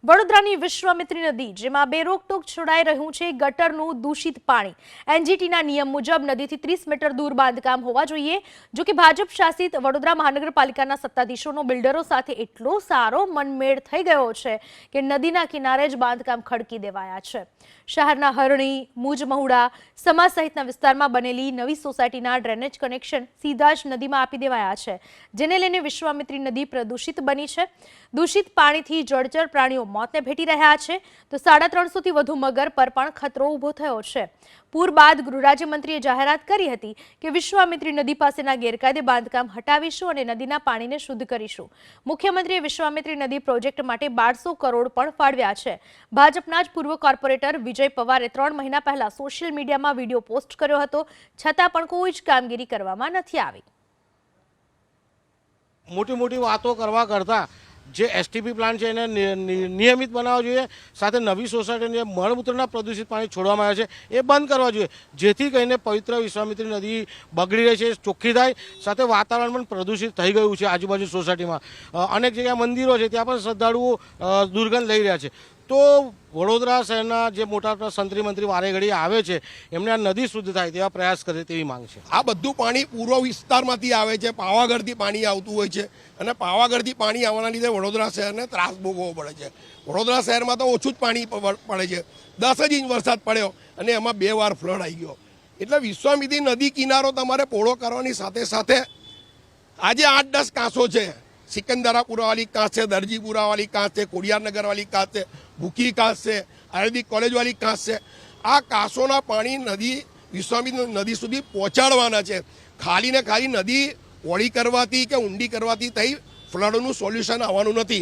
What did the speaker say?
વડોદરાની વિશ્વામિત્રી નદી જેમાં બેરોકટોક છોડાઈ રહ્યું છે ગટરનું દૂષિત પાણી। એનજીટીના નિયમ મુજબ નદીથી 30 મીટર દૂર બાંધકામ હોવા જોઈએ। જો કે ભાજપ શાસિત વડોદરા મહાનગરપાલિકાના સત્તાધીશોનો બિલ્ડરો સાથે એટલો સારો મનમેળ થઈ ગયો છે કે નદીના કિનારે જ બાંધકામ ખડકી દેવાયા છે। શહેરના હરણી, મુજમહુડા, સમા સહિતના વિસ્તારમાં બનેલી નવી સોસાયટીના ડ્રેનેજ કનેક્શન સીધા જ નદીમાં આપી દેવાયા છે, જેને લઈને વિશ્વામિત્રી નદી પ્રદૂષિત બની છે। દૂષિત પાણીથી જળચર પ્રાણીઓ मौत ने भेटी रहा है तो 350 થી વધુ મગર पर पण खतरो उभो थयो छे। पूर बाद गृह राज्यमंत्रीए जाहेरात करी हती के विश्वामित्री नदी पासेना गैरकायदे बांधकाम हटावीशुं अने नदीना पाणीने शुद्ध करीशुं। मुख्यमंत्रीए विश्वामित्री नदी प्रोजेक्ट माटे 1200 करोड़ पण फाळव्या छे। भाजपना ज पूर्व कॉर्पोरेटर विजय पवारे 3 महीना पहला सोशियल मीडियामां विडियो पोस्ट कर्यो हतो, छतां पण कोई ज कामगीरी करवामां नथी आवी। मोटी मोटी वातो करवा करता जे एसटीपी प्लांट है नियमित बनाववा जोईए, साथे नवी सोसायटी मळमूत्रना प्रदूषित पाणी छोड़वामां आवे छे ए बंद करवा जोईए, जेथी करीने पवित्र विश्वामित्री नदी बगड़ी रही है, चोख्खी थाय, साथे वातावरण पण प्रदूषित थई गयुं छे। आजूबाजू सोसायटीमां अनेक जग्याए मंदिरो छे त्यां पण श्रद्धाळुओ दुर्गंध लई रह्या छे। तो वडोदरा शहरना जे मोटा संतरी मंत्री वारे घड़ी आवे छे एमने आ नदी शुद्ध थाय तेवा प्रयास करे तेवी मांग छे। आ बधुं पाणी पूर्व विस्तारमांथी आवे छे, पावागढ़थी पाणी आवतुं होय छे अने पावागढ़थी पाणी आववाना लीधे वडोदरा शहरने त्रास भोगवવો પડે છે। वडोदरा शहरमां तो ओछું જ પાણી પડે છે, 10 જ ઇંચ વરસાદ પડ્યો અને એમાં 2 વાર ફ્લડ આવી ગયો। એટલે વિશ્વામિત્રી નદી કિનારો તમારે પોળો કરવાની સાથે સાથે આજે 8-10 કાંસો છે, सिकंदरापुरा वाली कांस है, दर्जीपुरा वाली कांस है, कोडियारनगर वाली कांस है, भूखी कांस है, आयुर्वेदिक कॉलेज वाली कांस है। आ कांसोना पानी नदी विश्वामित्री नदी सुधी पहोंचाडवाना छे। खाली ने खाली नदी ओળી કરવાથી કે ઊંડી કરવાથી થઈ ફ્લડનું સોલ્યુશન આવવાનું નથી।